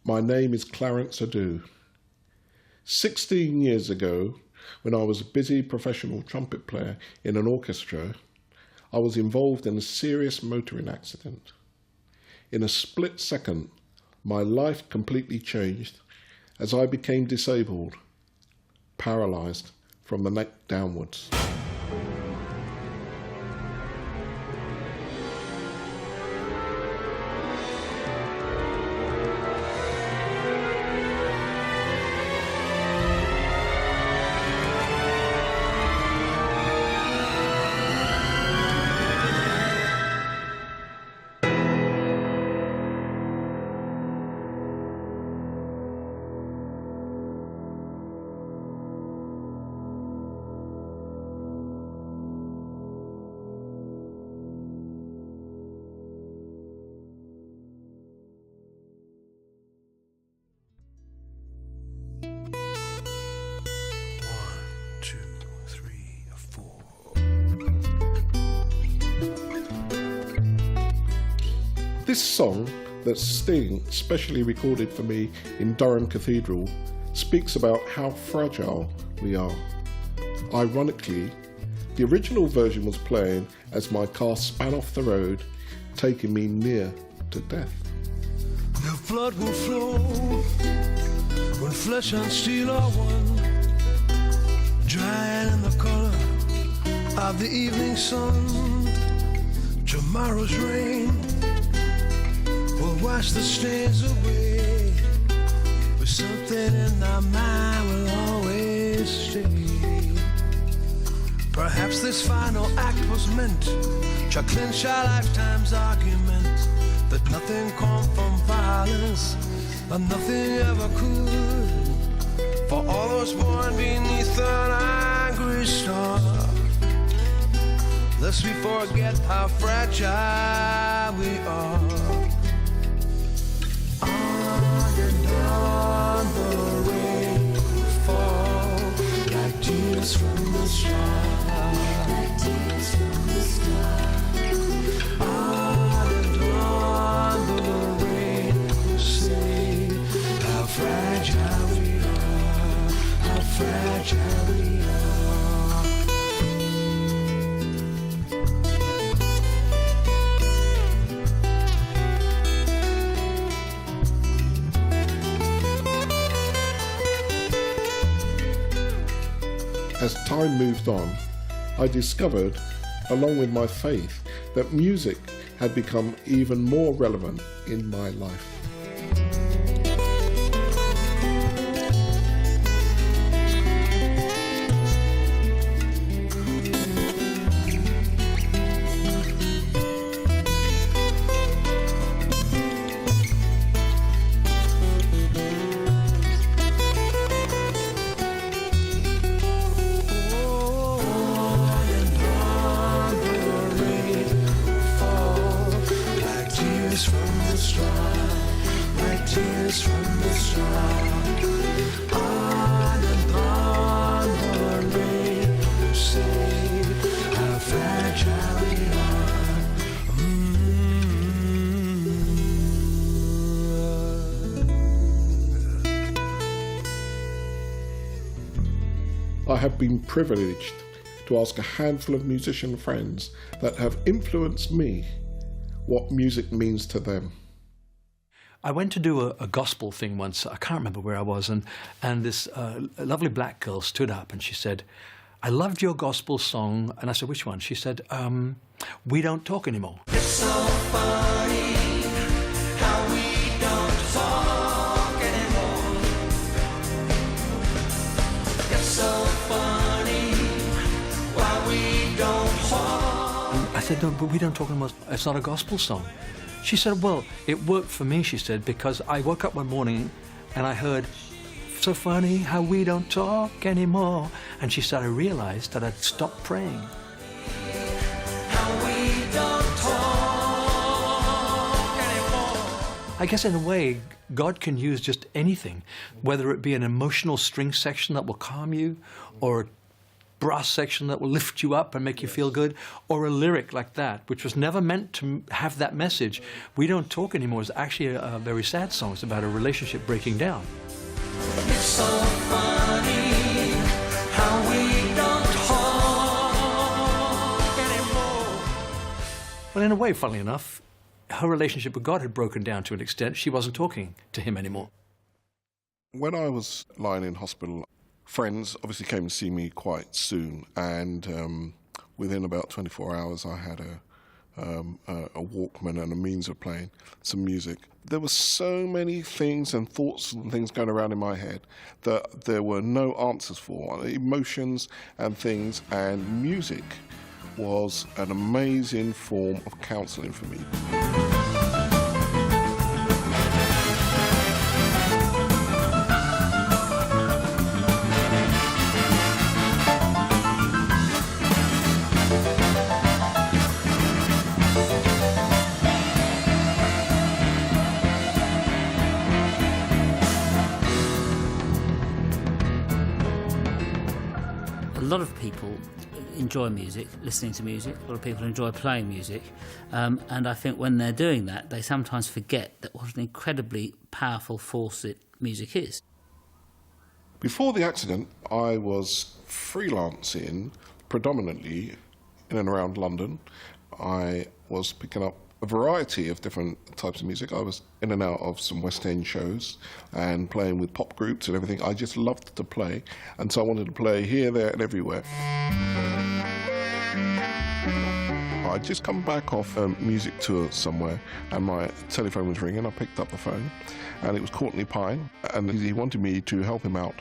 My name is Clarence Adu. 16 years ago, when I was a busy professional trumpet player in an orchestra, I was involved in a serious motoring accident. In a split second, my life completely changed as I became disabled, paralysed from the neck downwards. This song that Sting specially recorded for me in Durham Cathedral speaks about how fragile we are. Ironically, the original version was playing as my car span off the road, taking me near to death. The blood will flow when flesh and steel are one, drying in the color of the evening sun. Tomorrow's rain will wash the stains away, but something in our mind will always stay. Perhaps this final act was meant to clinch our lifetime's argument that nothing comes from violence and nothing ever could. For all those born beneath an angry star, lest we forget how fragile we are. On and on the rain will fall like tears from the sky, like tears from the sky. On and on the rain will say how fragile we are, how fragile we are. As time moved on, I discovered, along with my faith, that music had become even more relevant in my life. I have been privileged to ask a handful of musician friends that have influenced me what music means to them. I went to do a gospel thing once. I can't remember where I was, and this lovely black girl stood up and she said, "I loved your gospel song." And I said, "Which one?" She said, "We Don't Talk Anymore." It's so funny how we don't talk anymore. It's so funny why we don't talk. I said, "No, but we don't talk anymore. It's not a gospel song." She said, "Well, it worked for me," she said, "because I woke up one morning and I heard, 'So funny how we don't talk anymore.'" And she said, "I realized that I'd stopped praying." How we don't talk anymore. I guess in a way, God can use just anything, whether it be an emotional string section that will calm you, or brass section that will lift you up and make you feel good, or a lyric like that, which was never meant to have that message. We Don't Talk Anymore is actually a very sad song. It's about a relationship breaking down. It's so funny how we don't talk anymore. Well, in a way, funnily enough, her relationship with God had broken down to an extent. She wasn't talking to him anymore. When I was lying in hospital, friends obviously came to see me quite soon, and within about 24 hours I had a Walkman and a means of playing some music. There were so many things and thoughts and things going around in my head that there were no answers for. Emotions and things, and music was an amazing form of counselling for me. A lot of people enjoy music, listening to music. A lot of people enjoy playing music. And I think when they're doing that, they sometimes forget that what an incredibly powerful force music is. Before the accident, I was freelancing predominantly in and around London. I was picking up a variety of different types of music. I was in and out of some West End shows and playing with pop groups and everything. I just loved to play, and so I wanted to play here, there and everywhere. I'd just come back off a music tour somewhere and my telephone was ringing. I picked up the phone and it was Courtney Pine, and he wanted me to help him out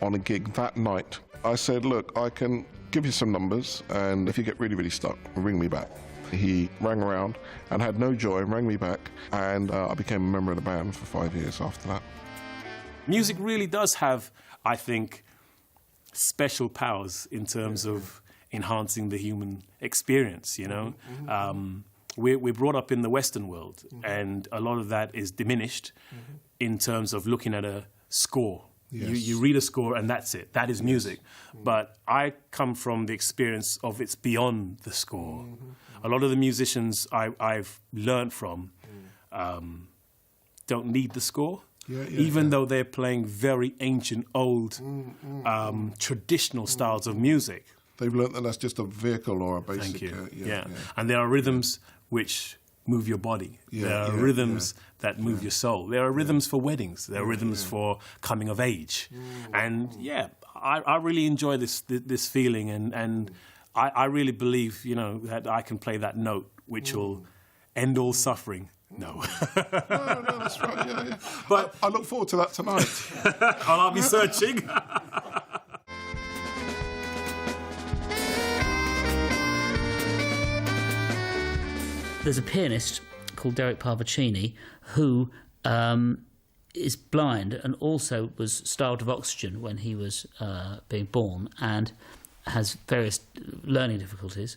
on a gig that night. I said, look, I can give you some numbers, and if you get really, really stuck, ring me back. He rang around and had no joy, rang me back, and I became a member of the band for 5 years after that. Music really does have, I think, special powers in terms of enhancing the human experience, you know. We're brought up in the Western world, and a lot of that is diminished in terms of looking at a score. You read a score and that's it. That is music. But I come from the experience of it's beyond the score. A lot of the musicians I've learned from don't need the score, even though they're playing very ancient, old, traditional styles of music. They've learnt that that's just a vehicle or a basic... Thank you. And there are rhythms which move your body. There are rhythms that move your soul. There are rhythms for weddings. There are rhythms for coming of age. And I really enjoy this feeling, and I really believe, you know, that I can play that note which will end all suffering. No. No, that's right, But I look forward to that tonight. I'll be searching. There's a pianist called Derek Parvacini who is blind and also was starved of oxygen when he was being born and has various learning difficulties,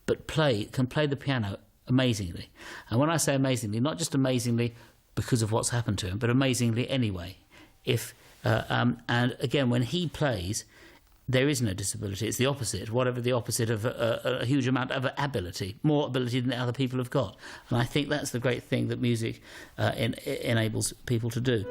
but can play the piano amazingly. And when I say amazingly, not just amazingly because of what's happened to him, but amazingly anyway. And again, when he plays, there is no disability. It's the opposite. Whatever the opposite of a huge amount of ability, more ability than other people have got. And I think that's the great thing that music enables people to do.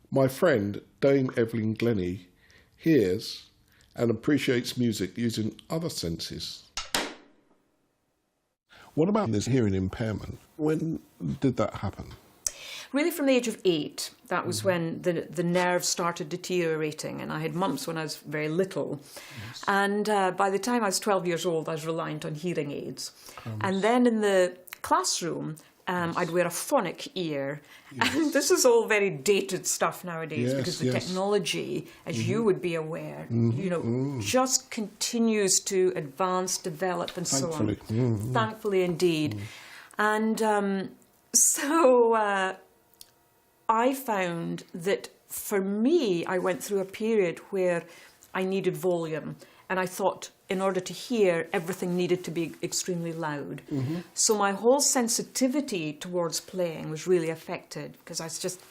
My friend, Dame Evelyn Glennie, hears and appreciates music using other senses. What about this hearing impairment? When did that happen? Really from the age of 8, that was when the nerves started deteriorating, and I had mumps when I was very little. Yes. And by the time I was 12 years old, I was reliant on hearing aids. And then in the classroom, I'd wear a phonic ear. Yes. And this is all very dated stuff nowadays, because the technology, as you would be aware, you know, just continues to advance, develop, and so on. Thankfully, indeed. And so I found that for me, I went through a period where I needed volume, and I thought in order to hear, everything needed to be extremely loud. So my whole sensitivity towards playing was really affected, because I was just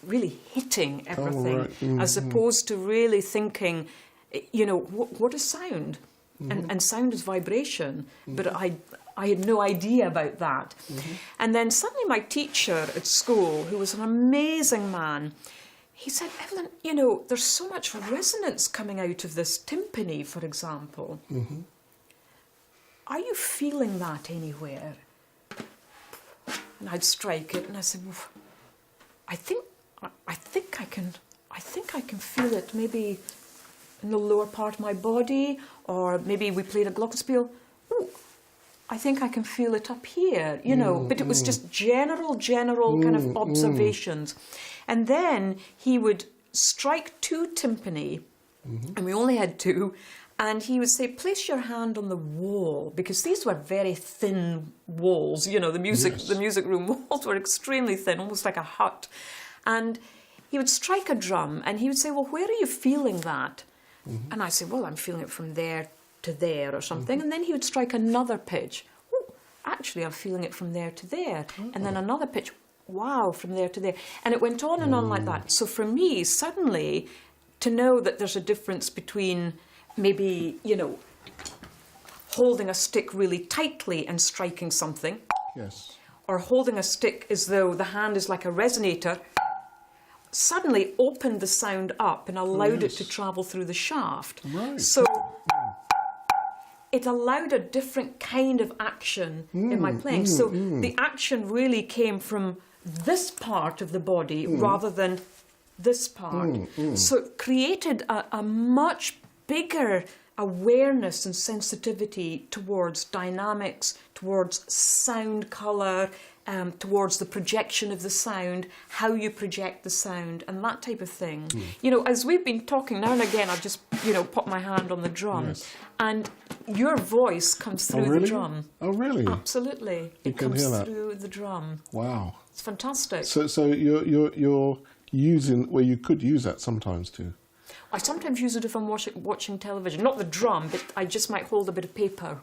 really hitting everything, as opposed to really thinking, you know, what is sound? And sound is vibration, but I had no idea about that. And then suddenly my teacher at school, who was an amazing man, he said, Evelyn, you know, there's so much resonance coming out of this timpani, for example. Are you feeling that anywhere? And I'd strike it, and I said, well, I think I can feel it maybe in the lower part of my body, or maybe we played a glockenspiel. Ooh, I think I can feel it up here, you know, but it was just general kind of observations. And then he would strike 2 timpani, and we only had 2, and he would say, place your hand on the wall, because these were very thin walls, you know, the music room walls were extremely thin, almost like a hut. And he would strike a drum, and he would say, well, where are you feeling that? And I said, well, I'm feeling it from there to there or something. And then he would strike another pitch. Oh, actually, I'm feeling it from there to there. And then another pitch. Wow, from there to there. And it went on and on like that. So for me, suddenly, to know that there's a difference between maybe, you know, holding a stick really tightly and striking something. Yes. Or holding a stick as though the hand is like a resonator, suddenly opened the sound up and allowed it to travel through the shaft. Right. So it allowed a different kind of action in my playing. So the action really came from this part of the body rather than this part. So it created a much bigger awareness and sensitivity towards dynamics, towards sound colour, towards the projection of the sound, how you project the sound, and that type of thing. You know, as we've been talking, now and again, I've just, you know, put my hand on the drum, and your voice comes through the drum. Oh, really? Absolutely. You it can comes hear that? through the drum. Wow. It's fantastic. So you're using, well, you could use that sometimes too. I sometimes use it if I'm watching television. Not the drum, but I just might hold a bit of paper.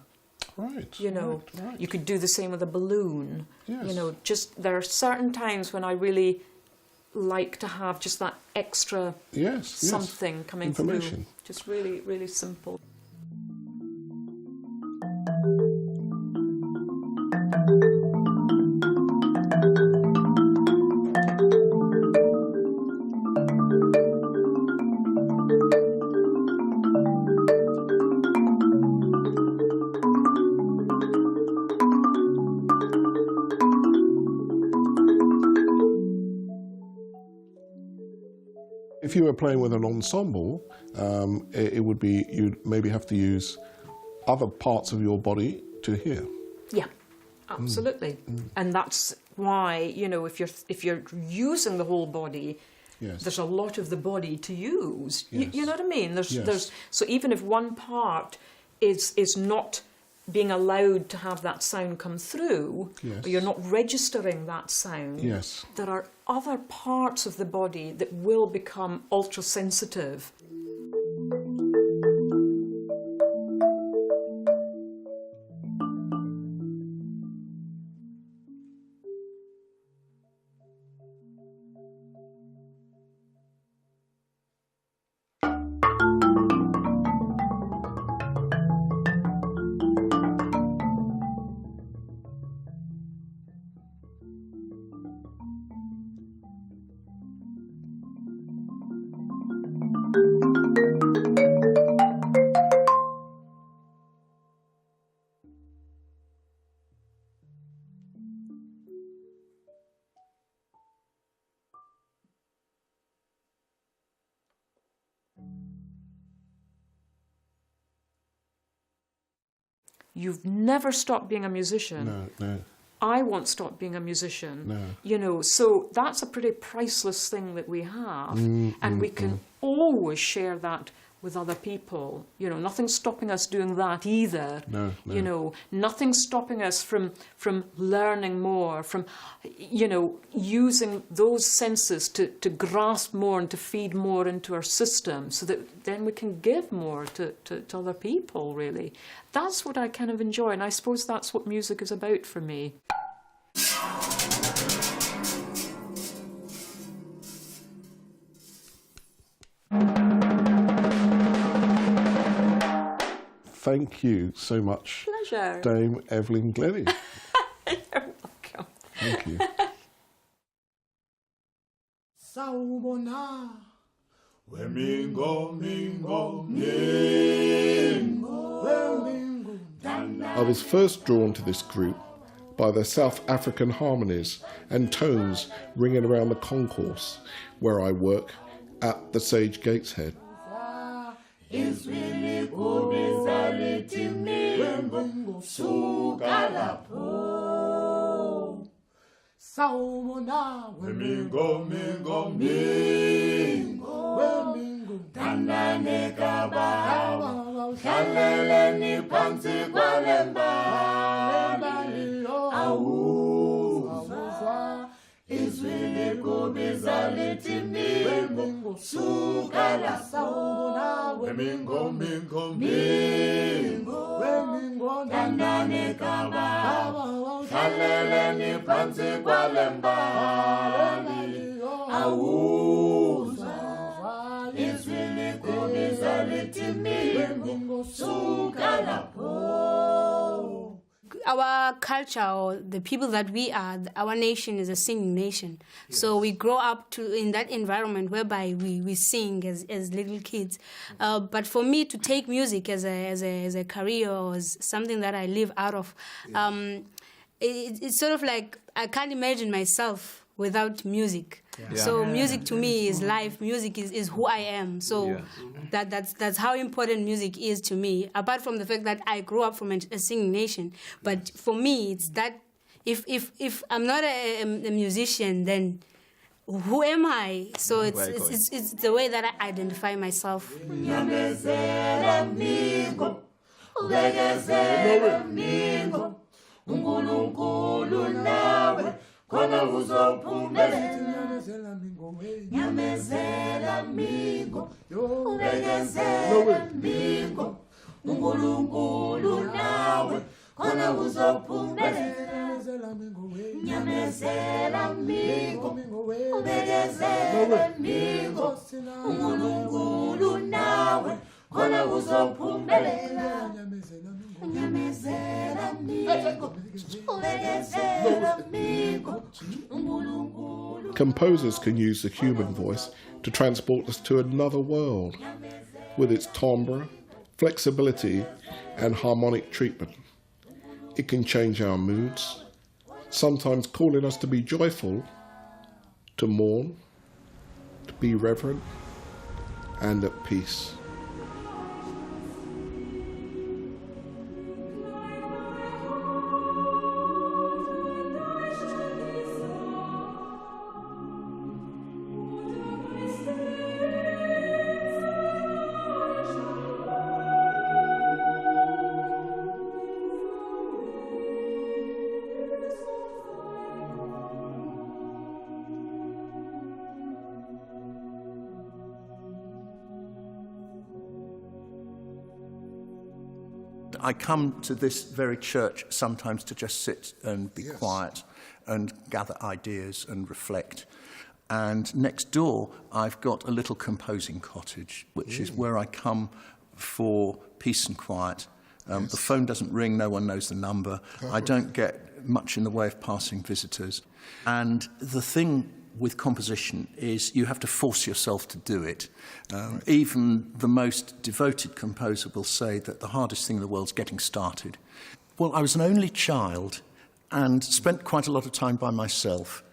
Right. You know, right. you could do the same with a balloon. Yes. You know, just there are certain times when I really like to have just that extra something coming through. Just really, really simple. If you were playing with an ensemble, it would be, you'd maybe have to use other parts of your body to hear. Yeah, absolutely. And that's why, you know, if you're using the whole body, there's a lot of the body to use. You know what I mean? There's so even if one part is not being allowed to have that sound come through, or you're not registering that sound, there are other parts of the body that will become ultra sensitive. you've never stopped being a musician. No. I won't stop being a musician. No. You know, so that's a pretty priceless thing that we have. And we can always share that with other people. You know, nothing's stopping us doing that either. No. You know, nothing's stopping us from learning more, from, you know, using those senses to grasp more and to feed more into our system so that then we can give more to other people, really. That's what I kind of enjoy, and I suppose that's what music is about for me. Thank you so much, Pleasure. Dame Evelyn Glennie. You're welcome. Thank you. Sawubona I was first drawn to this group by their South African harmonies and tones ringing around the concourse where I work at the Sage Gateshead. Sawubona Tandane kababa, hlaleleni phansi kwalembali, awuzwa izwi likubiza lithi mingo, suka lapho, mingo, tandane kababa, hlaleleni phansi kwalembali, awuzwa izwi likubiza lithi mingo, suka lapho. Our culture, or the people that we are, our nation is a singing nation. Yes. So we grow up in that environment whereby we sing as little kids. But for me to take music as a career or as something that I live out of, it's sort of like I can't imagine myself without music. Yeah. So music to me is life. Music is who I am. So that's how important music is to me. Apart from the fact that I grew up from a singing nation, but for me it's that if I'm not a musician, then who am I? So it's the way that I identify myself. Kona uzophumelela nyamezela mingo ubekezela mingo uNkulunkulu nawe khona uzophumelela nyamezela mingo ubekezela mingo uNkulunkulu nawe khona uzophumelela nyamezela mingo ubekezela mingo. Composers can use the human voice to transport us to another world with its timbre, flexibility and harmonic treatment. It can change our moods, sometimes calling us to be joyful, to mourn, to be reverent and at peace. I come to this very church sometimes to just sit and be quiet and gather ideas and reflect. And next door, I've got a little composing cottage, which is where I come for peace and quiet. The phone doesn't ring, no one knows the number. I don't get much in the way of passing visitors. And the thing with composition is you have to force yourself to do it. Even the most devoted composer will say that the hardest thing in the world is getting started. Well, I was an only child and spent quite a lot of time by myself.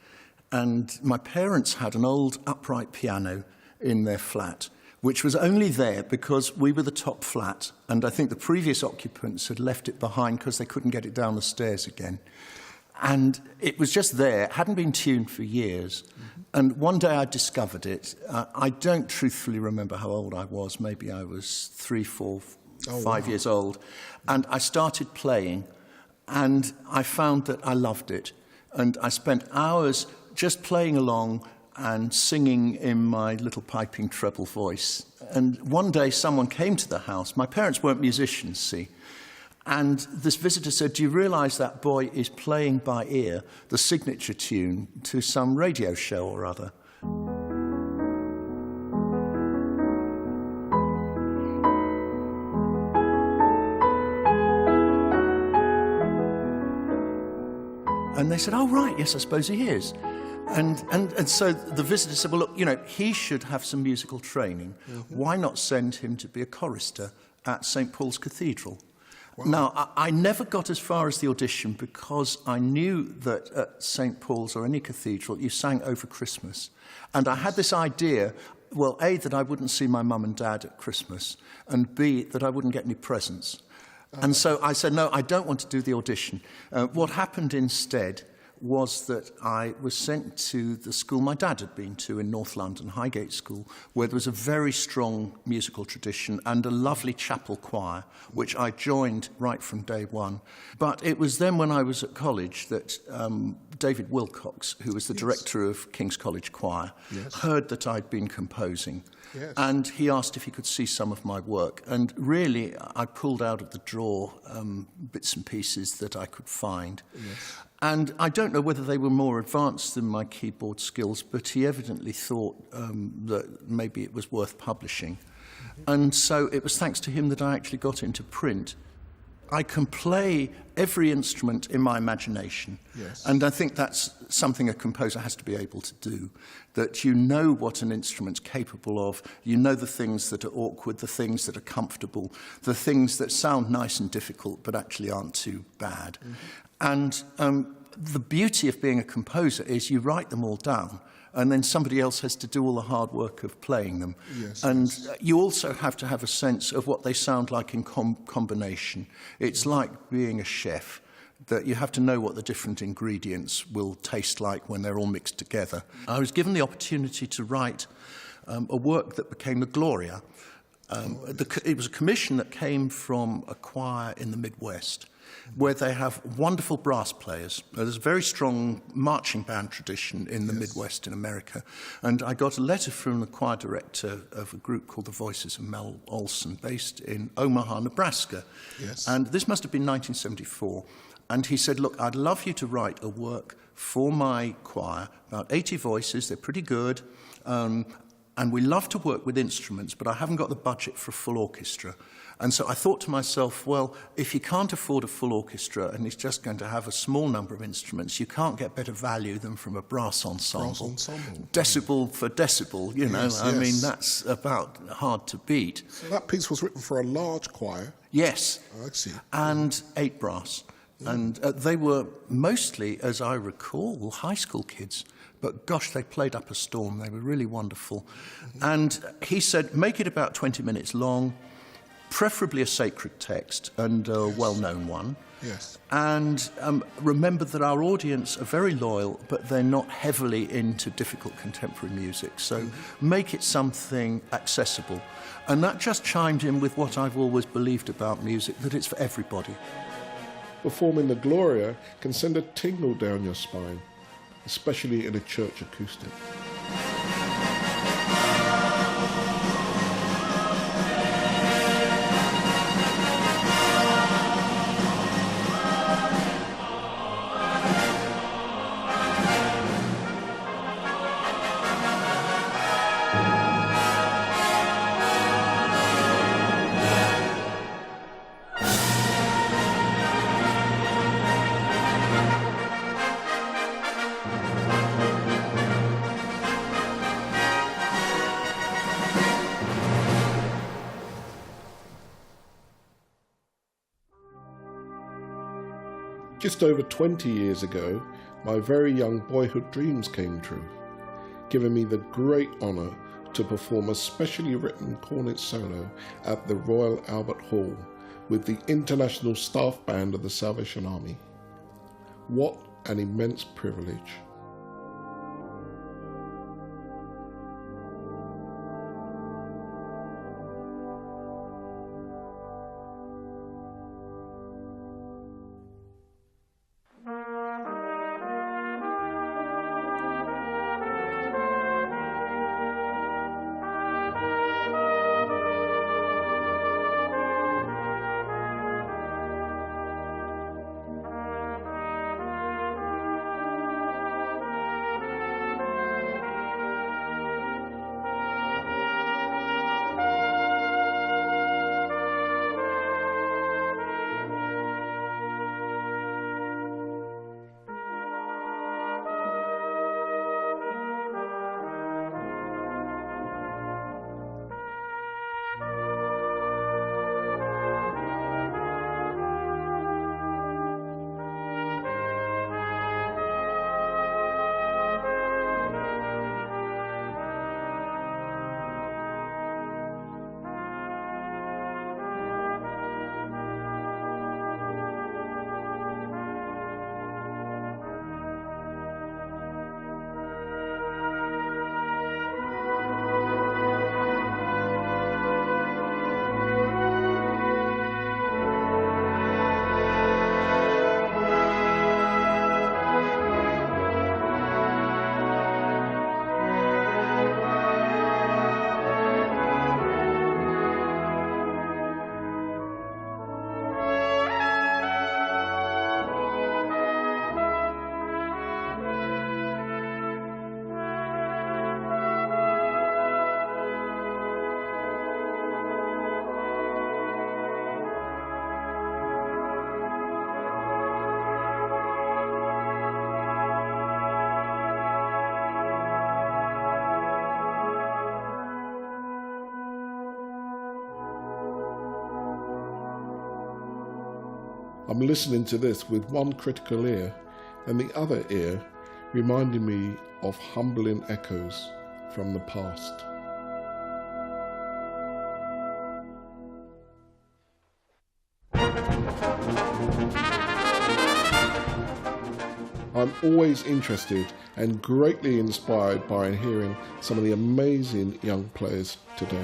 And my parents had an old upright piano in their flat, which was only there because we were the top flat, and I think the previous occupants had left it behind because they couldn't get it down the stairs again. And it was just there, hadn't been tuned for years. And one day I discovered it. I don't truthfully remember how old I was. Maybe I was 3, 4, 5 years old. And I started playing, and I found that I loved it. And I spent hours just playing along and singing in my little piping treble voice. And one day someone came to the house. My parents weren't musicians, see. And this visitor said, "Do you realise that boy is playing by ear the signature tune to some radio show or other?" And they said, "Oh, right, yes, I suppose he is." And so the visitor said, "Well, look, you know, he should have some musical training. Why not send him to be a chorister at St. Paul's Cathedral?" Wow. Now, I never got as far as the audition because I knew that at St. Paul's or any cathedral, you sang over Christmas. And I had this idea, well, A, that I wouldn't see my mum and dad at Christmas, and B, that I wouldn't get any presents. And so I said, no, I don't want to do the audition. What happened instead was that I was sent to the school my dad had been to in North London, Highgate School, where there was a very strong musical tradition and a lovely chapel choir, which I joined right from day one. But it was then when I was at college that David Wilcox, who was the director of King's College Choir, heard that I'd been composing. Yes. And he asked if he could see some of my work. And really, I pulled out of the drawer bits and pieces that I could find. Yes. And I don't know whether they were more advanced than my keyboard skills, but he evidently thought that maybe it was worth publishing. And so it was thanks to him that I actually got into print. I can play every instrument in my imagination. Yes. And I think that's something a composer has to be able to do, that you know what an instrument's capable of, you know the things that are awkward, the things that are comfortable, the things that sound nice and difficult but actually aren't too bad. And the beauty of being a composer is you write them all down, and then somebody else has to do all the hard work of playing them. Yes, and you also have to have a sense of what they sound like in combination. It's like being a chef, that you have to know what the different ingredients will taste like when they're all mixed together. I was given the opportunity to write a work that became the Gloria. It was a commission that came from a choir in the Midwest, where they have wonderful brass players. There's a very strong marching band tradition in the Midwest in America. And I got a letter from the choir director of a group called the Voices of Mel Olson, based in Omaha, Nebraska. Yes. And this must have been 1974. And he said, "Look, I'd love you to write a work for my choir, about 80 voices, they're pretty good, and we love to work with instruments, but I haven't got the budget for a full orchestra." And so I thought to myself, well, if he can't afford a full orchestra and he's just going to have a small number of instruments, you can't get better value than from a brass ensemble. Decibel for decibel, you know. Yes, I mean, that's about hard to beat. So that piece was written for a large choir? Yes. I see. And 8 brass. And they were mostly, as I recall, high school kids. But gosh, they played up a storm. They were really wonderful. And he said, make it about 20 minutes long, preferably a sacred text and a well-known one. Yes. And remember that our audience are very loyal, but they're not heavily into difficult contemporary music. So make it something accessible. And that just chimed in with what I've always believed about music, that it's for everybody. Performing the Gloria can send a tingle down your spine, especially in a church acoustic. Just over 20 years ago, my very young boyhood dreams came true, giving me the great honour to perform a specially written cornet solo at the Royal Albert Hall with the International Staff Band of the Salvation Army. What an immense privilege. I'm listening to this with one critical ear and the other ear reminding me of humbling echoes from the past. I'm always interested and greatly inspired by hearing some of the amazing young players today.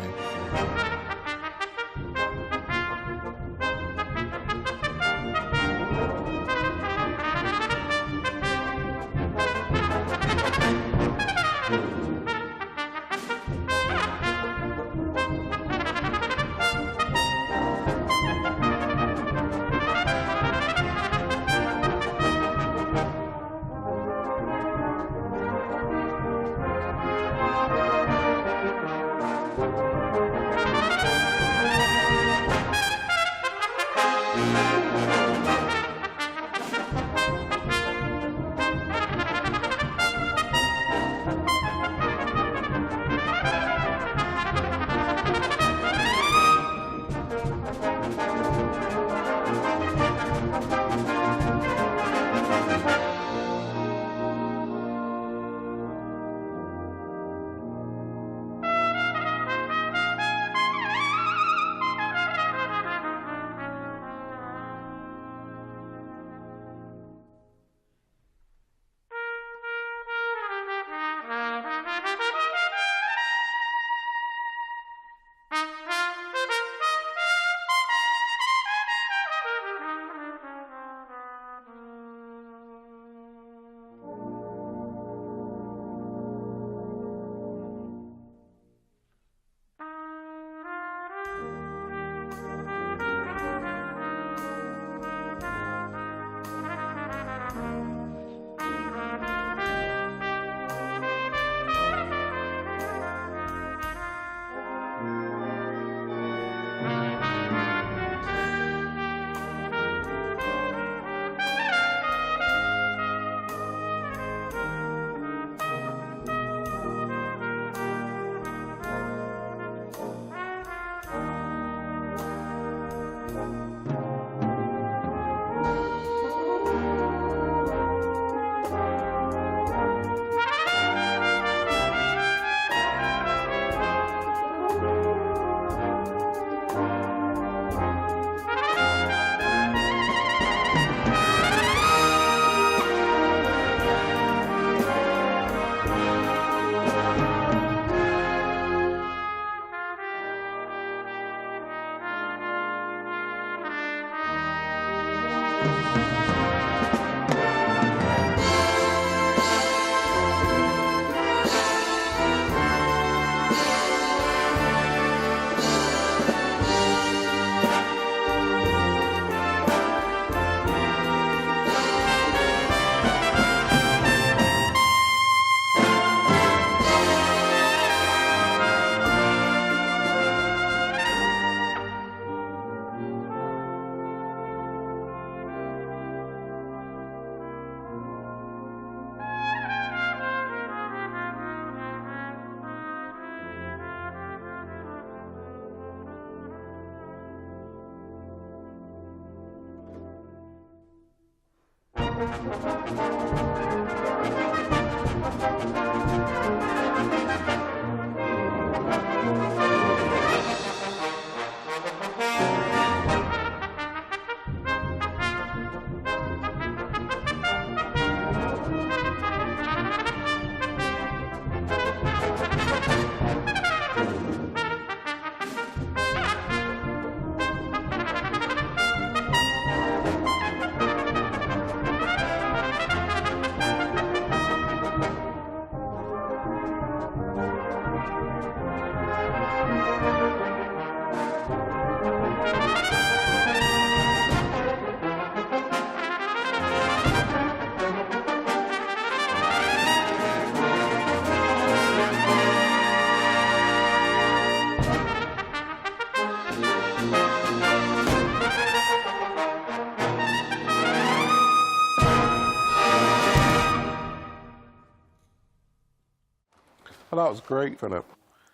Well, that was great, Philip.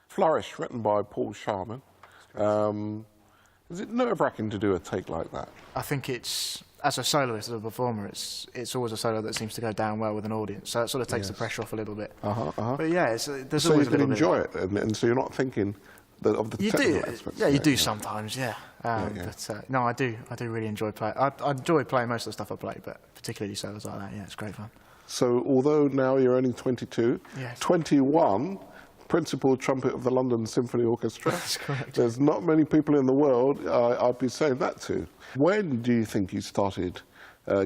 Flourish, written by Paul Sharman. Is it nerve-wracking to do a take like that? I think it's, as a soloist, as a performer, it's always a solo that seems to go down well with an audience, so it sort of takes the pressure off a little bit. But yeah, there's so always you a can little enjoy it, and so you're not thinking of the technical aspects. Yeah, you of it, do sometimes, yeah. But no, I do really enjoy playing. I enjoy playing most of the stuff I play, but particularly solos like that, yeah, it's great fun. So although now you're only 22, Yes. 21, principal trumpet of the London Symphony Orchestra. That's correct. There's not many people in the world I'd be saying that to. When do you think you started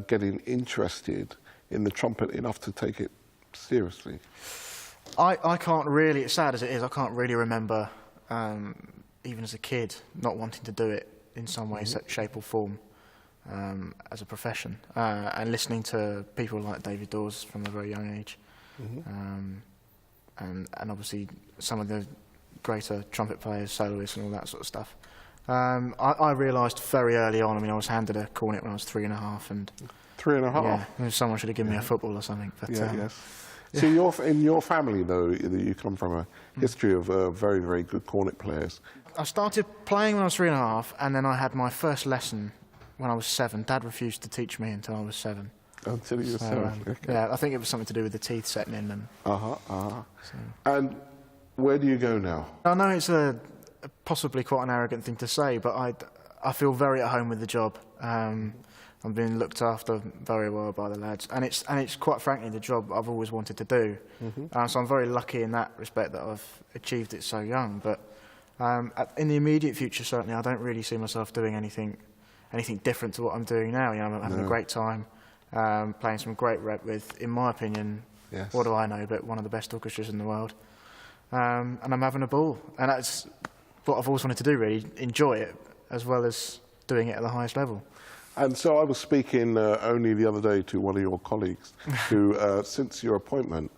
getting interested in the trumpet enough to take it seriously? I can't really, as sad as it is, I can't really remember, even as a kid, not wanting to do it in some way, shape or form. As a profession, and listening to people like David Dawes from a very young age, and obviously some of the greater trumpet players, soloists and all that sort of stuff. I realised very early on, I mean, I was handed a cornet when I was 3.5, and 3.5? Yeah, someone should have given me a football or something. But, So in your family, though, you come from a history of very, very good cornet players. I started playing when I was 3.5, and then I had my first lesson when I was 7. Dad refused to teach me until I was 7. Until you were 7. Okay. Yeah, I think it was something to do with the teeth setting in. And, And where do you go now? I know it's possibly quite an arrogant thing to say, but I feel very at home with the job. I'm being looked after very well by the lads, and it's quite frankly the job I've always wanted to do. So I'm very lucky in that respect that I've achieved it so young. But in the immediate future, certainly, I don't really see myself doing anything different to what I'm doing now. You know, I'm having a great time, playing some great rep with, in my opinion, what do I know, but one of the best orchestras in the world. And I'm having a ball. And that's what I've always wanted to do, really, enjoy it, as well as doing it at the highest level. And so I was speaking only the other day to one of your colleagues who, since your appointment,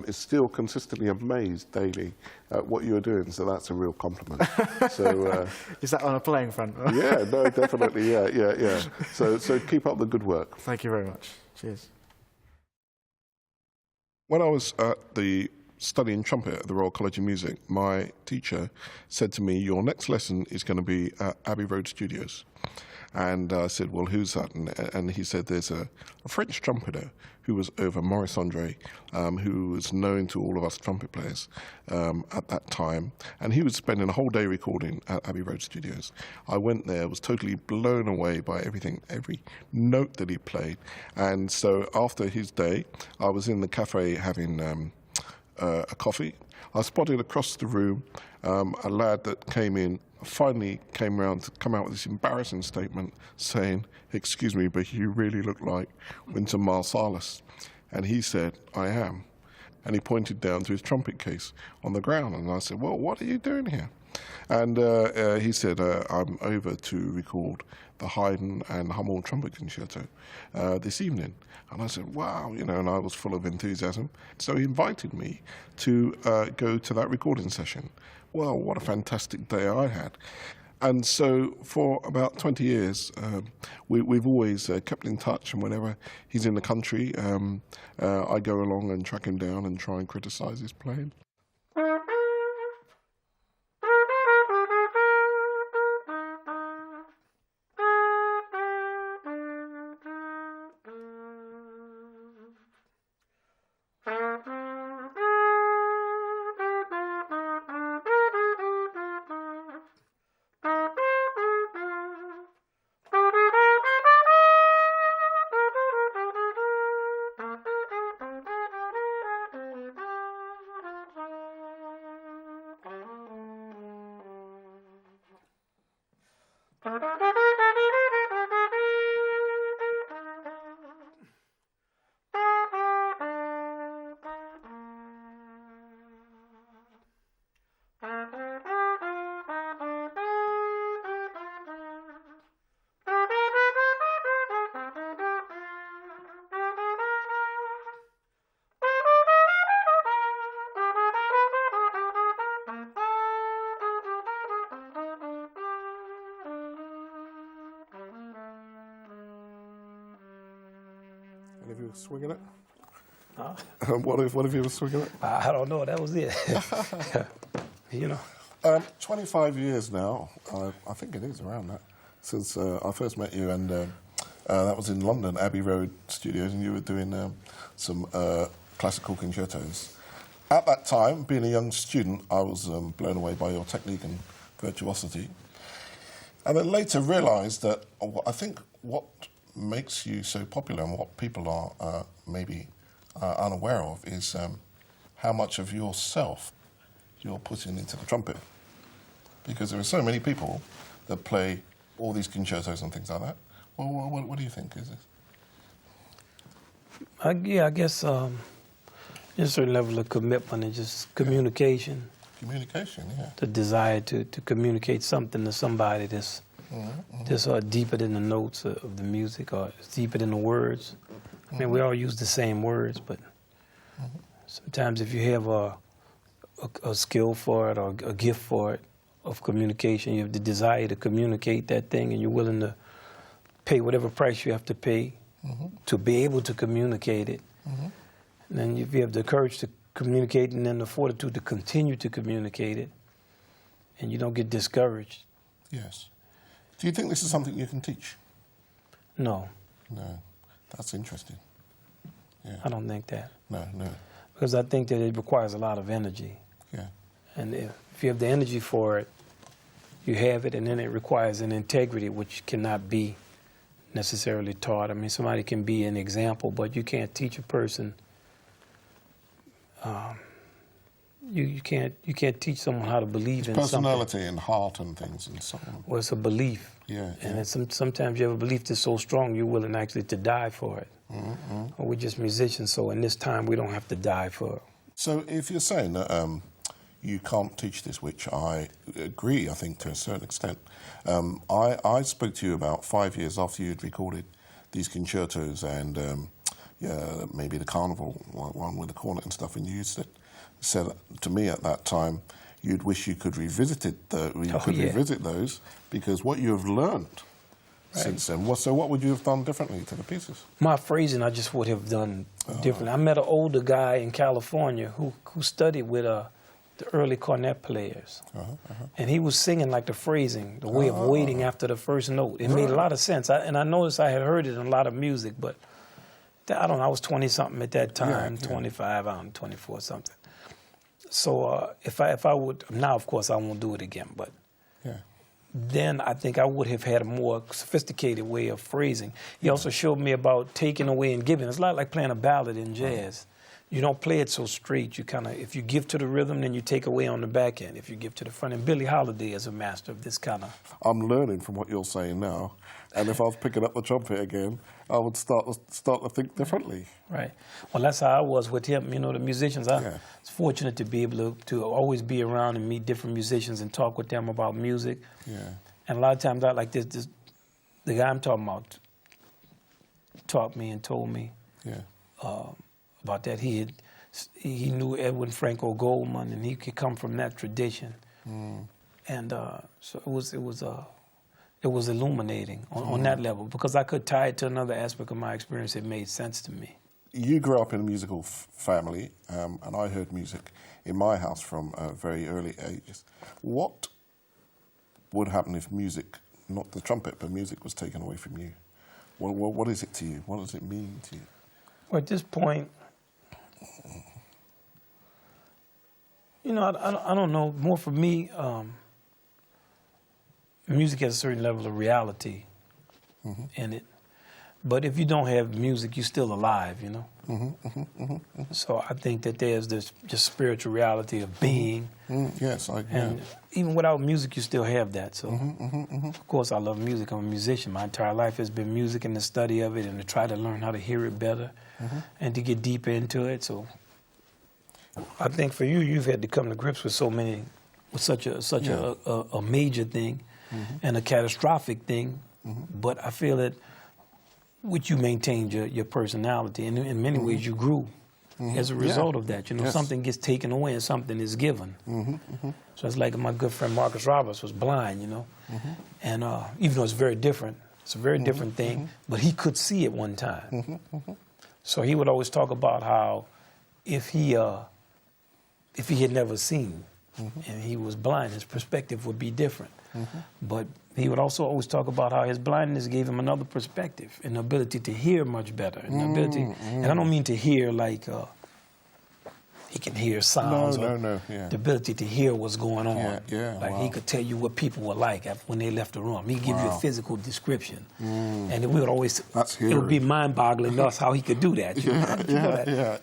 is still consistently amazed daily at what you're doing. So that's a real compliment. So, is that on a playing front? Yeah, no, definitely, yeah. So keep up the good work. Thank you very much. Cheers. When I was at studying trumpet at the Royal College of Music, my teacher said to me, your next lesson is going to be at Abbey Road Studios. And I said, well, who's that? And he said, there's a French trumpeter who was over, Maurice Andre, who was known to all of us trumpet players at that time. And he was spending a whole day recording at Abbey Road Studios. I went there, was totally blown away by everything, every note that he played. And so after his day, I was in the cafe having a coffee. I spotted across the room a lad that finally came round to come out with this embarrassing statement saying, excuse me, but you really look like Wynton Marsalis. And he said, I am. And he pointed down to his trumpet case on the ground. And I said, well, what are you doing here? And he said, I'm over to record the Haydn and Hummel trumpet concerto this evening. And I said, wow, and I was full of enthusiasm. So he invited me to go to that recording session. Well, what a fantastic day I had. And so for about 20 years, we've always kept in touch, and whenever he's in the country, I go along and track him down and try and criticise his playing. you swinging it? What if you were swinging it? I don't know. That was it. You know. 25 years now, I think it is around that, since I first met you, and that was in London, Abbey Road Studios, and you were doing some classical concertos. At that time, being a young student, I was blown away by your technique and virtuosity. And then later realised that I think what makes you so popular and what people are maybe unaware of is how much of yourself you're putting into the trumpet. Because there are so many people that play all these concertos and things like that. Well, what do you think is this? I guess just a certain level of commitment and just communication. Communication, yeah. The desire to communicate something to somebody that's deeper than the notes of the music, or deeper than the words. I mean, we all use the same words, but sometimes if you have a skill for it or a gift for it, of communication, you have the desire to communicate that thing, and you're willing to pay whatever price you have to pay to be able to communicate it. And then if you have the courage to communicate and then the fortitude to continue to communicate it, and you don't get discouraged. Yes. Do you think this is something you can teach? No. No. That's interesting. Yeah. I don't think that. No. Because I think that it requires a lot of energy. Yeah. And if you have the energy for it, you have it, and then it requires an integrity which cannot be necessarily taught. I mean, somebody can be an example, but you can't teach a person. You can't teach someone how to believe in personality something. and heart and things and so on. Well, it's a belief. Yeah. And sometimes you have a belief that's so strong you're willing actually to die for it. Or we're just musicians, so in this time we don't have to die for it. So if you're saying that you can't teach this, which I agree, I think, to a certain extent, I spoke to you about 5 years after you'd recorded these concertos and maybe the Carnival one with the cornet and stuff, and you said to me at that time you'd wish you could revisit those, because what you have learned since then. So what would you have done differently to the pieces? My phrasing, I just would have done differently. I met an older guy in California who studied with the early cornet players. And he was singing like the phrasing, the way of waiting after the first note. It made a lot of sense. And I noticed I had heard it in a lot of music, but I don't know, I was 20-something at that time, 25, I don't know, 24 something. So if I would, now of course I won't do it again, but then I think I would have had a more sophisticated way of phrasing. He also showed me about taking away and giving. It's a lot like playing a ballad in jazz. You don't play it so straight. You kind of, if you give to the rhythm, then you take away on the back end. If you give to the front end, Billie Holiday is a master of this kind of. I'm learning from what you're saying now, and if I was picking up the trumpet again, I would start to think differently. Right. Well, that's how I was with him. You know, the musicians. I was fortunate to be able to always be around and meet different musicians and talk with them about music. Yeah. And a lot of times, I like this. The guy I'm talking about taught me and told me. About that. He knew Edwin Franco Goldman, and he could come from that tradition. And so it was illuminating on that level, because I could tie it to another aspect of my experience. It made sense to me. You grew up in a musical family, and I heard music in my house from very early ages. What would happen if music, not the trumpet, but music was taken away from you? What is it to you? What does it mean to you? Well, at this point, you know, I don't know. More for me, music has a certain level of reality in it. But if you don't have music, you're still alive, you know? So I think that there's this just spiritual reality of being. Yes, I agree. And even without music, you still have that. So, of course, I love music. I'm a musician. My entire life has been music and the study of it, and to try to learn how to hear it better and to get deeper into it. So I think for you, you've had to come to grips with such a major thing and a catastrophic thing. But I feel that with you maintained your personality, and in many ways you grew as a result of that. You know, something gets taken away and something is given. So it's like my good friend Marcus Roberts was blind, you know, and even though it's very different, it's a very different thing, but he could see at one time. So he would always talk about how if he had never seen and he was blind, his perspective would be different. But he would also always talk about how his blindness gave him another perspective and the ability to hear much better. And, and I don't mean to hear like he can hear sounds. No, The ability to hear what's going on. Like wow. he could tell you what people were like when they left the room. He'd give you a physical description. And we would always, it would be mind-boggling to us how he could do that.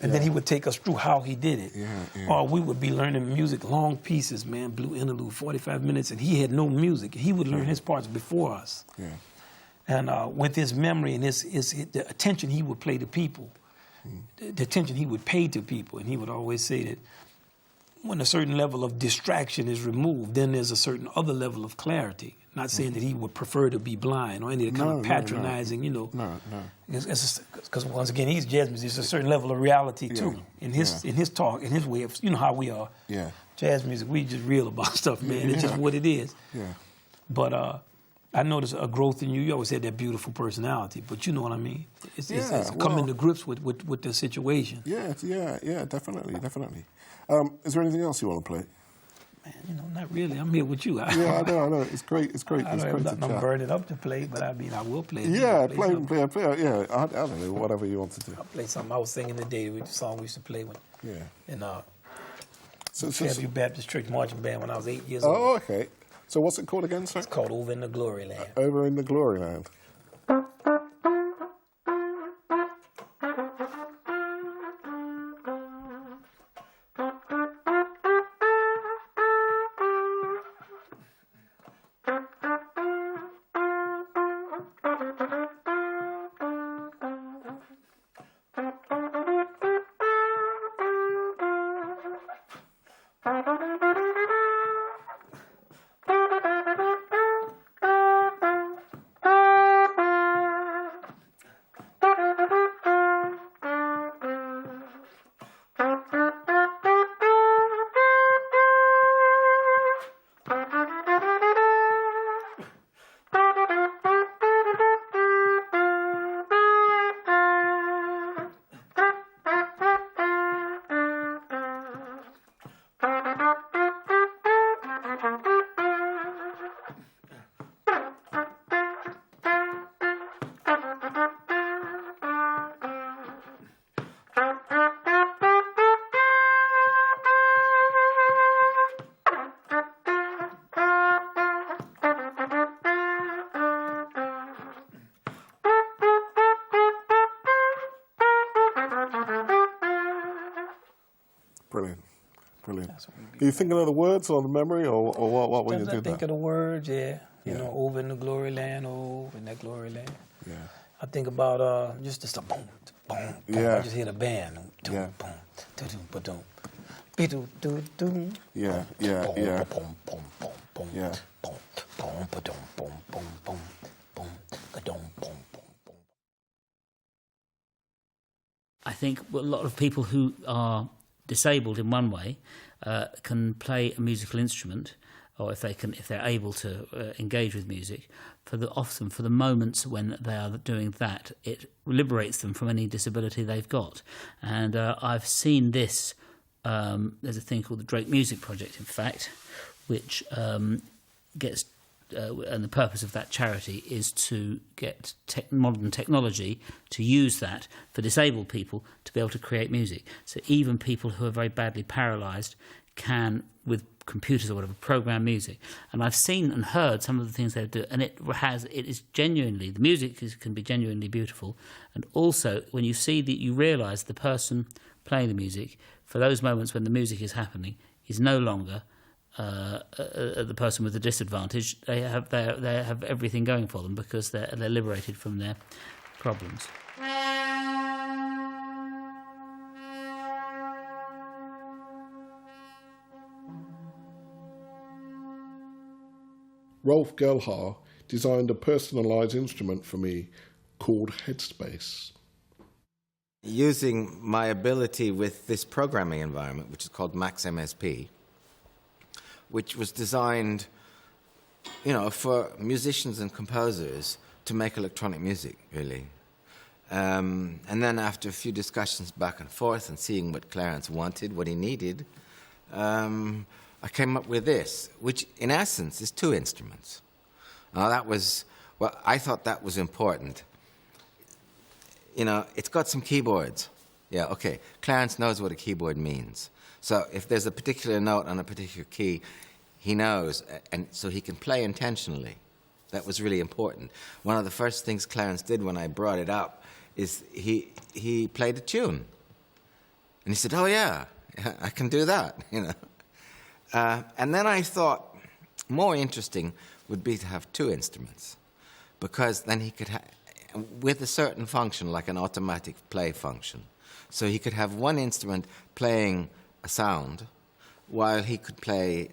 And then he would take us through how he did it. Or we would be learning music, long pieces, man, blue interlude, 45 minutes, and he had no music. He would learn his parts before us. And with his memory and the attention he would play to people, the attention he would pay to people, and he would always say that when a certain level of distraction is removed, then there's a certain other level of clarity. Not saying that he would prefer to be blind or any kind of patronizing, you know. Because once again, he's jazz music. There's a certain level of reality too in his talk, in his way of, you know how we are. Jazz music, we just real about stuff, man. It's just what it is. But I noticed a growth in you. You always had that beautiful personality, but you know what I mean. It's coming to grips with the situation. Definitely. Is there anything else you want to play? Man, you know, not really. I'm here with you. I know. It's great. I don't have nothing burning up to play, but I mean, I will play. Play. I don't know, whatever you want to do. I'll play something. I was singing today with the song we used to play when. In Fairview Baptist Church Marching Band when I was 8 years old. Oh, okay. So what's it called again, sir? It's called Over in the Glory Land. Over in the Glory Land. Brilliant. Are you thinking of the words or the memory or what when you do that? Think of the words, you know, over in the glory land, over in that glory land. I think about just the stuff, boom, boom, boom. I just hear the band, boom, boom, boom, boom, boom, boom. Yeah. I think a lot of people who are disabled in one way can play a musical instrument, or if they're able to engage with music, often for the moments when they are doing that, it liberates them from any disability they've got. And I've seen this. There's a thing called the Drake Music Project, in fact, which gets. And the purpose of that charity is to get modern technology to use that for disabled people to be able to create music. So even people who are very badly paralysed can, with computers or whatever, program music. And I've seen and heard some of the things they do, and it is genuinely, the music can be genuinely beautiful. And also, when you see that, you realise the person playing the music, for those moments when the music is happening, is no longer the person with the disadvantage. They have everything going for them because they're liberated from their problems. Rolf Gelhar designed a personalised instrument for me called Headspace. Using my ability with this programming environment, which is called Max MSP, which was designed, for musicians and composers to make electronic music, really. And then after a few discussions back and forth and seeing what Clarence wanted, what he needed, I came up with this, which in essence is 2 instruments. Now I thought that was important. You know, it's got some keyboards. Yeah, okay. Clarence knows what a keyboard means. So if there's a particular note on a particular key, he knows, and so he can play intentionally. That was really important. One of the first things Clarence did when I brought it up is he played a tune. And he said, oh yeah, I can do that, you know. And then I thought more interesting would be to have 2 instruments, because then he could with a certain function, like an automatic play function. So he could have one instrument playing a sound while he could play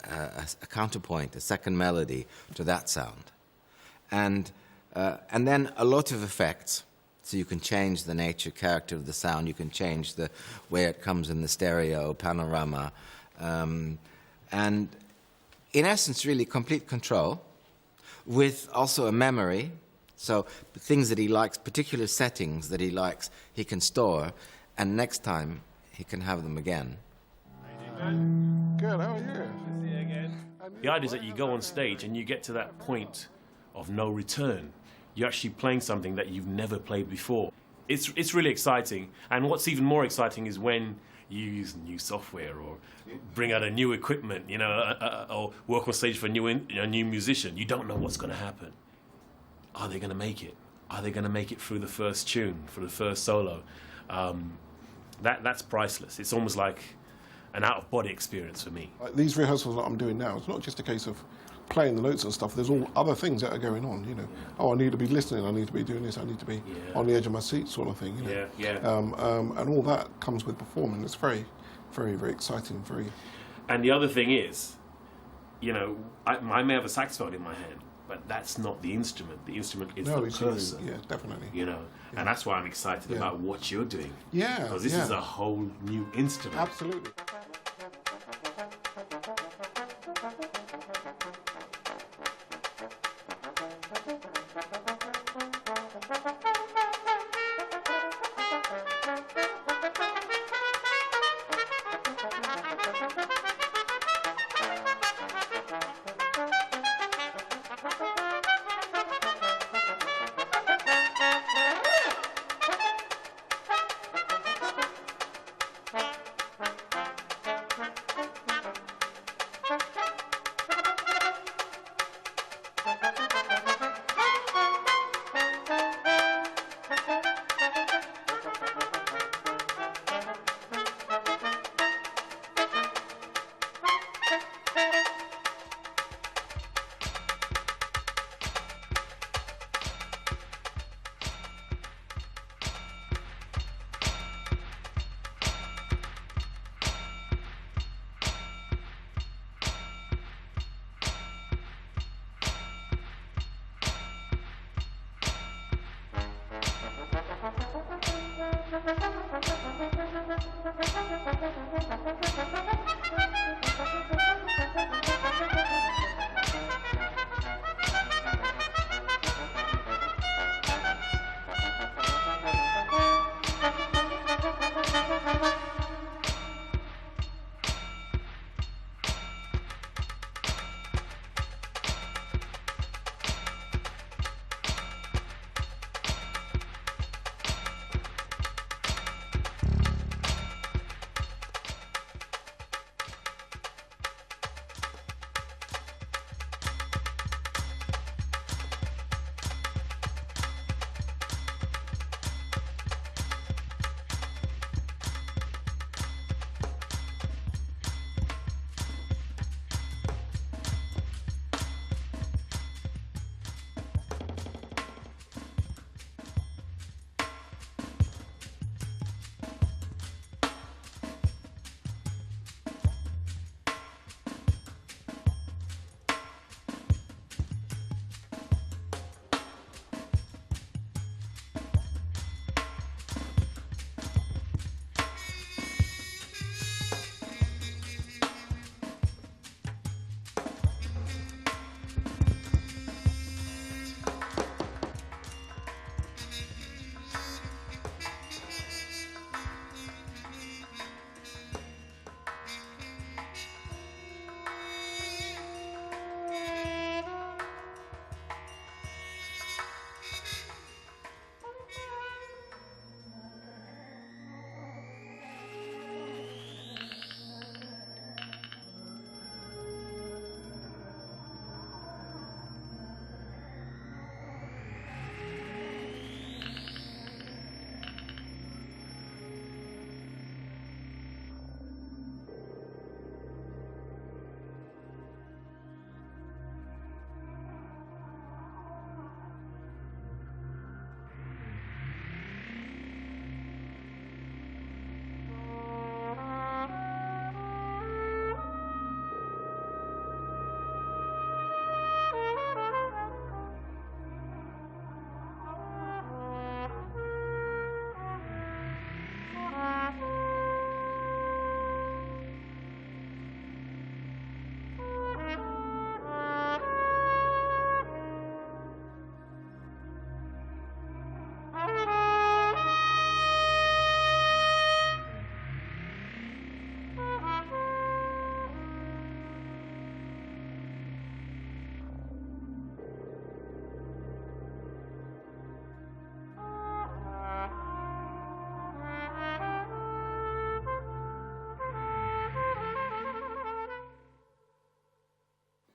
a counterpoint, a second melody to that sound. And then a lot of effects. So you can change the nature, character of the sound. You can change the way it comes in the stereo, panorama. And in essence, really complete control with also a memory. So the things that he likes, particular settings that he likes, he can store. And next time, he can have them again. Good, how are you? The idea is that you go on stage and you get to that point of no return. You're actually playing something that you've never played before. It's really exciting. And what's even more exciting is when you use new software or bring out a new equipment, you know, or work on stage for a new musician. You don't know what's going to happen. Are they going to make it? Are they going to make it through the first tune, for the first solo? That's priceless. It's almost like an out-of-body experience for me. These rehearsals that I'm doing now, it's not just a case of playing the notes and stuff. There's all other things that are going on, you know. Oh, I need to be listening, I need to be doing this, I need to be on the edge of my seat sort of thing, you know. And all that comes with performing. It's very, very, very exciting, very... And the other thing is, you know, I may have a saxophone in my hand, but that's not the instrument. The instrument is the person. Yeah, definitely. You know, and that's why I'm excited about what you're doing. Yeah, because this is a whole new instrument. Absolutely.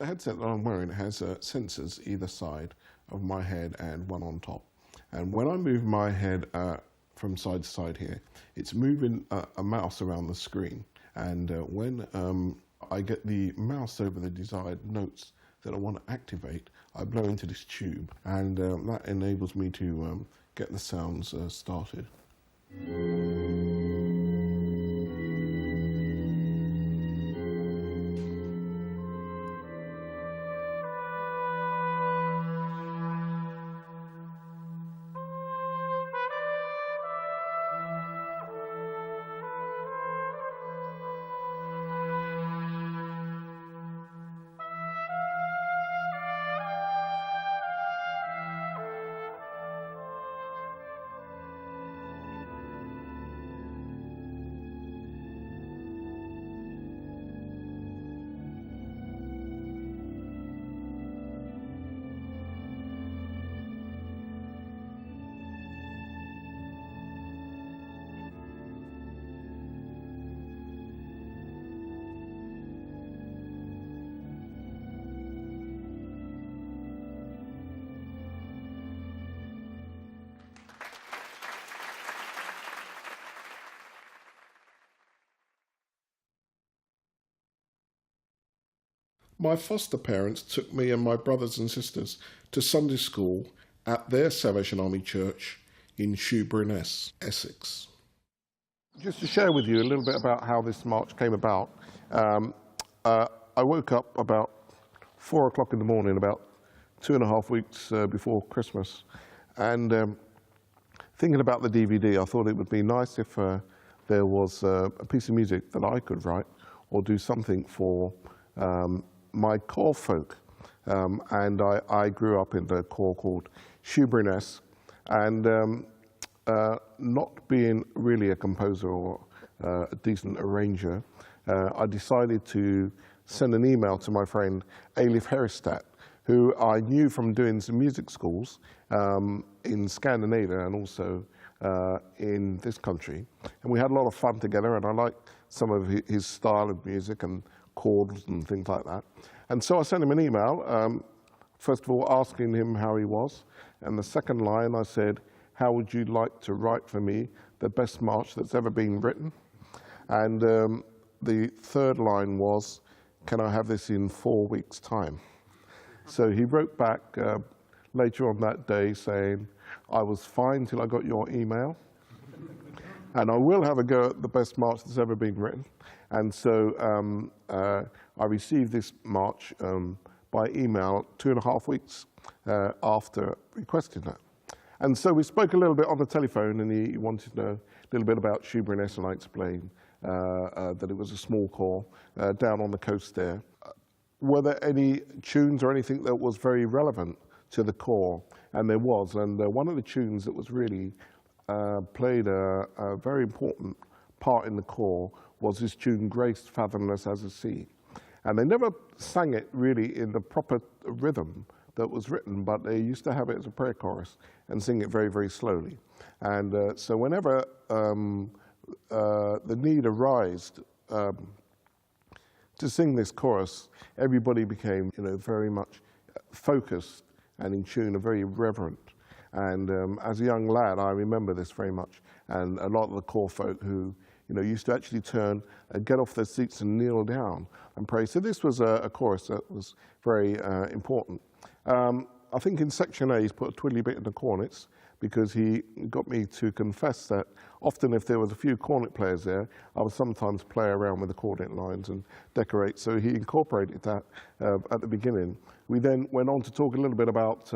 The headset that I'm wearing has sensors either side of my head and one on top. And when I move my head from side to side here, it's moving a mouse around the screen. And when I get the mouse over the desired notes that I want to activate, I blow into this tube, and that enables me to get the sounds started. My foster parents took me and my brothers and sisters to Sunday school at their Salvation Army church in Shoeburyness, Essex. Just to share with you a little bit about how this march came about, I woke up about 4 o'clock in the morning, about 2.5 weeks before Christmas, and thinking about the DVD, I thought it would be nice if there was a piece of music that I could write or do something for my corps folk. And I grew up in the corps called Shoeburyness, and not being really a composer or a decent arranger, I decided to send an email to my friend Eilif Herestad, who I knew from doing some music schools in Scandinavia and also in this country. And we had a lot of fun together, and I liked some of his style of music and chords and things like that. And so I sent him an email, first of all asking him how he was, and the second line I said, how would you like to write for me the best march that's ever been written? And the third line was, can I have this in 4 weeks' time? So he wrote back later on that day saying, I was fine till I got your email, and I will have a go at the best march that's ever been written. And so I received this march by email 2.5 weeks after requesting that. And so we spoke a little bit on the telephone, and he wanted to know a little bit about Shoeburyness, and I explained that it was a small corps down on the coast there. Were there any tunes or anything that was very relevant to the corps? And there was, and one of the tunes that was really played a very important part in the corps was this tune, Grace Fathomless as a Sea. And they never sang it really in the proper rhythm that was written, but they used to have it as a prayer chorus and sing it very, very slowly. And so whenever the need arose to sing this chorus, everybody became, very much focused and in tune and very reverent. And as a young lad, I remember this very much. And a lot of the corps folk who, used to actually turn and get off their seats and kneel down and pray. So this was a chorus that was very important. I think in section A, he's put a twiddly bit in the cornets, because he got me to confess that often if there was a few cornet players there, I would sometimes play around with the cornet lines and decorate. So he incorporated that at the beginning. We then went on to talk a little bit about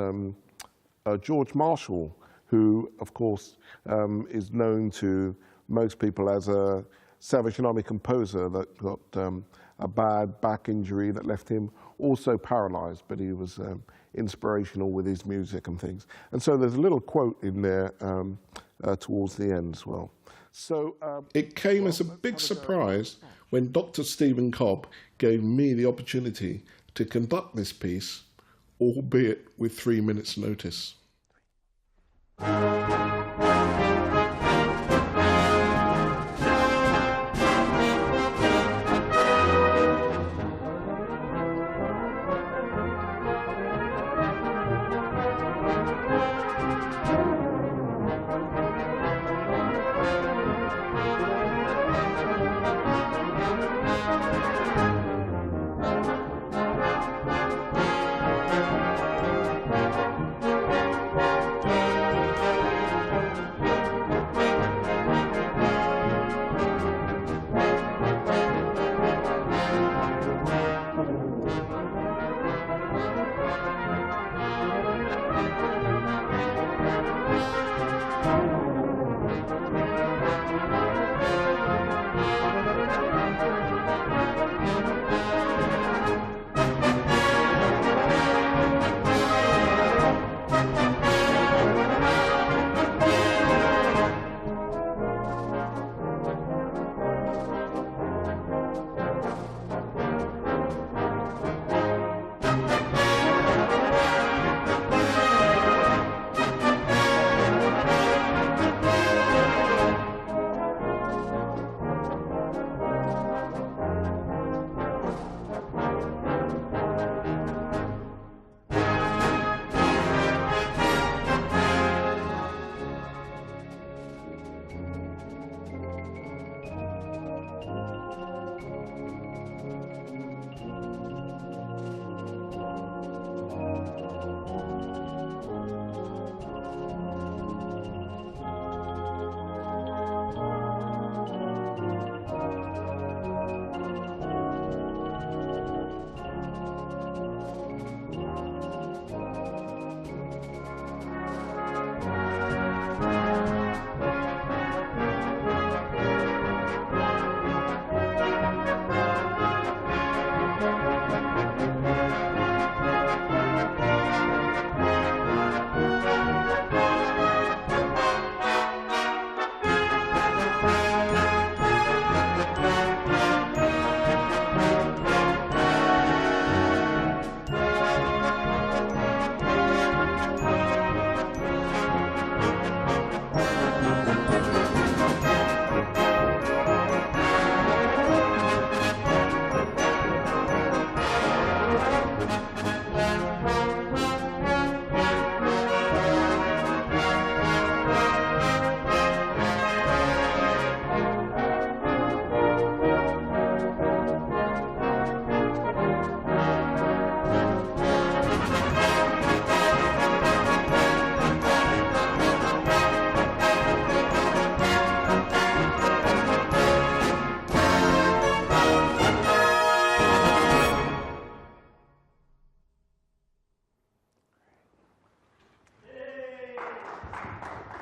George Marshall, who, of course, is known to most people as a Salvation Army composer that got a bad back injury that left him also paralyzed, but he was inspirational with his music and things. And so there's a little quote in there towards the end as well. So it came as a big surprise when Dr. Stephen Cobb gave me the opportunity to conduct this piece, albeit with 3 minutes' notice.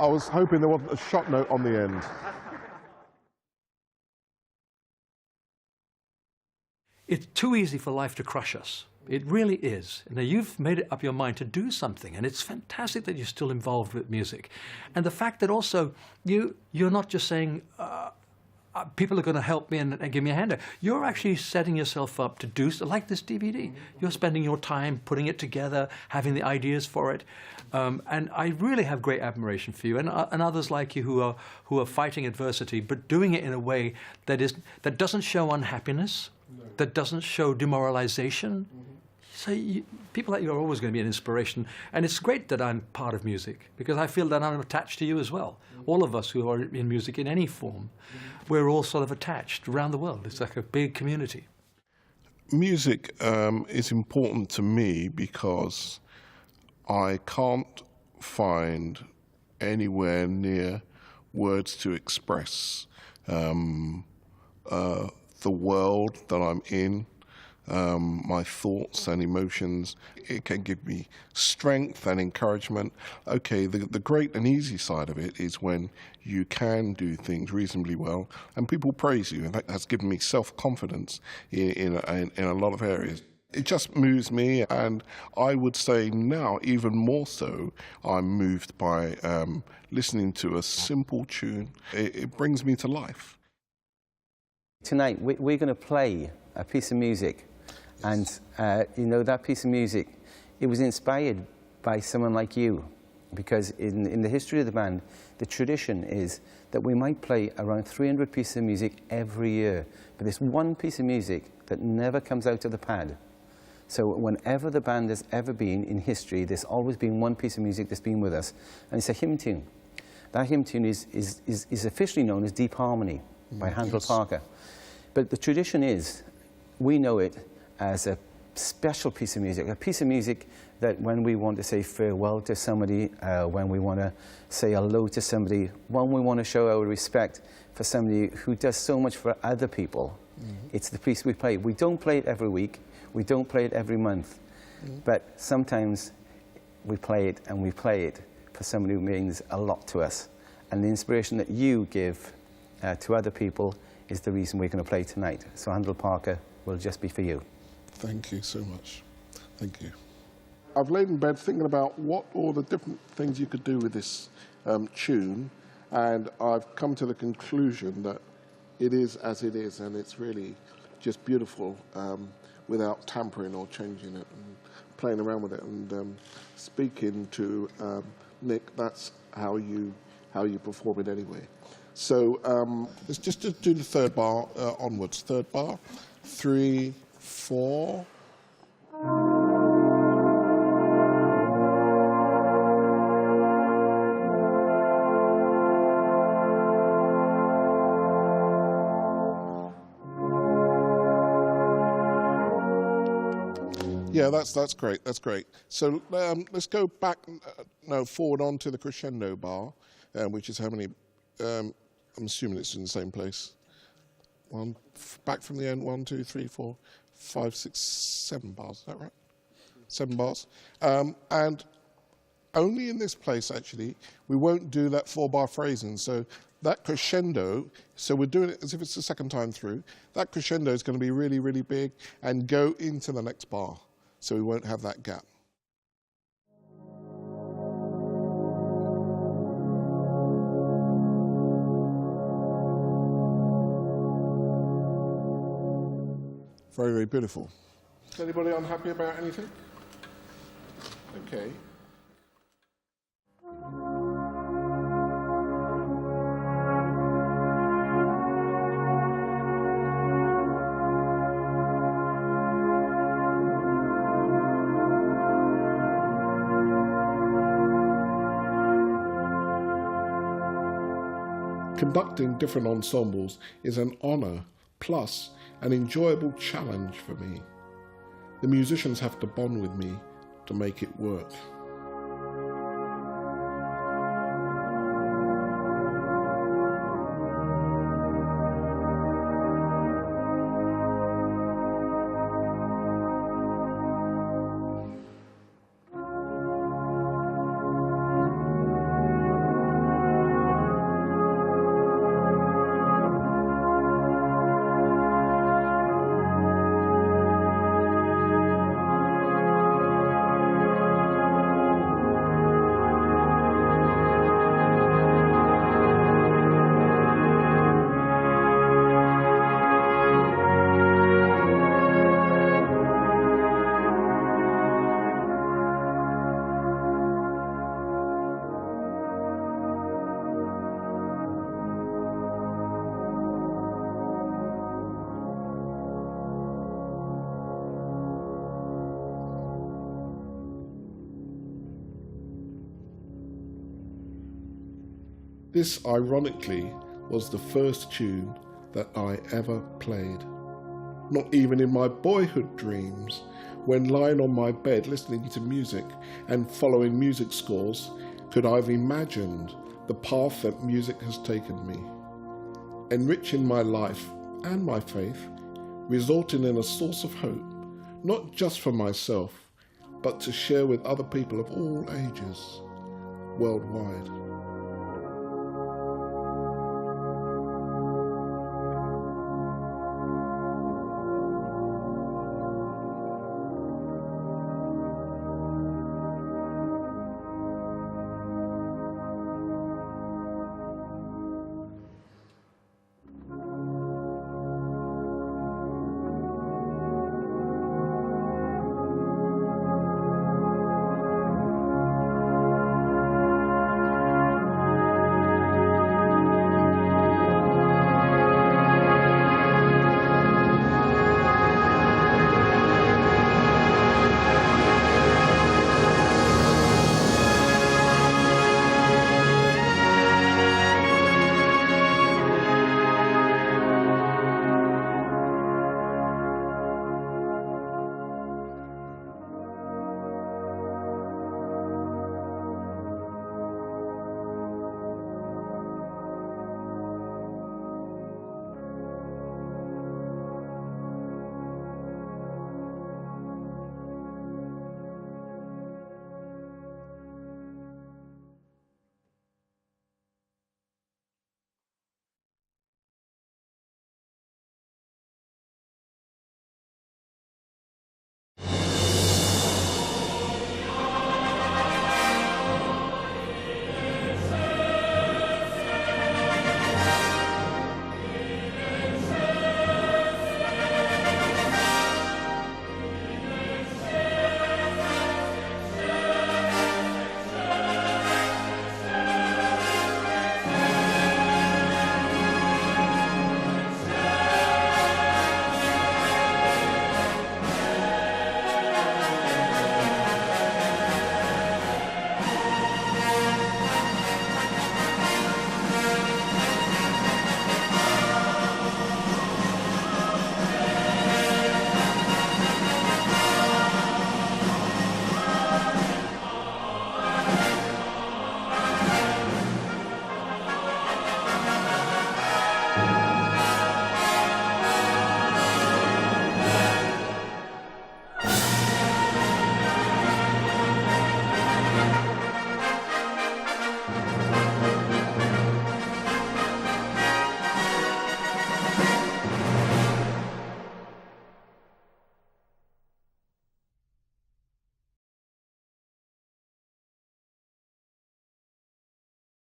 I was hoping there wasn't a shot note on the end. It's too easy for life to crush us. It really is. Now, you've made it up your mind to do something, and it's fantastic that you're still involved with music. And the fact that also you're not just saying, people are going to help me and give me a hand. You're actually setting yourself up to do like this DVD. You're spending your time putting it together, having the ideas for it. And I really have great admiration for you and others like you who are fighting adversity, but doing it in a way that doesn't show unhappiness, that doesn't show demoralization. So people like you are always going to be an inspiration. And it's great that I'm part of music, because I feel that I'm attached to you as well. All of us who are in music in any form, we're all sort of attached around the world. It's like a big community. Music is important to me because I can't find anywhere near words to express the world that I'm in, my thoughts and emotions. It can give me strength and encouragement. Okay, the great and easy side of it is when you can do things reasonably well and people praise you, and that has given me self-confidence in a lot of areas. It just moves me, and I would say now even more so I'm moved by listening to a simple tune. It brings me to life. Tonight we're going to play a piece of music, and you know, that piece of music, it was inspired by someone like you, because in the history of the band, the tradition is that we might play around 300 pieces of music every year, but there's one piece of music that never comes out of the pad. So whenever the band has ever been in history, there's always been one piece of music that's been with us, and it's a hymn tune. That hymn tune is officially known as Deep Harmony by Handel Parker. But the tradition is, we know it as a special piece of music, a piece of music that when we want to say farewell to somebody, when we want to say hello to somebody, when we want to show our respect for somebody who does so much for other people, it's the piece we play. We don't play it every week, we don't play it every month, but sometimes we play it, and we play it for somebody who means a lot to us. And the inspiration that you give to other people is the reason we're going to play tonight. So Handel Parker will just be for you. Thank you so much. Thank you. I've laid in bed thinking about what all the different things you could do with this tune, and I've come to the conclusion that it is as it is, and it's really just beautiful without tampering or changing it and playing around with it. And speaking to Nick, that's how you perform it anyway. So let's just do the third bar onwards. Third bar, 3, 4. Yeah, that's great. That's great. So let's go back, forward on to the crescendo bar, which is how many? I'm assuming it's in the same place. Back from the end, 1, 2, 3, 4, 5, 6, 7 bars. Is that right? 7 bars. And only in this place, actually, we won't do that 4-bar phrasing. So that crescendo, so we're doing it as if it's the second time through. That crescendo is going to be really, really big and go into the next bar. So we won't have that gap. Very, very beautiful. Is anybody unhappy about anything? Okay. Conducting different ensembles is an honour plus an enjoyable challenge for me. The musicians have to bond with me to make it work. This, ironically, was the first tune that I ever played. Not even in my boyhood dreams, when lying on my bed listening to music and following music scores, could I have imagined the path that music has taken me, enriching my life and my faith, resulting in a source of hope, not just for myself, but to share with other people of all ages worldwide.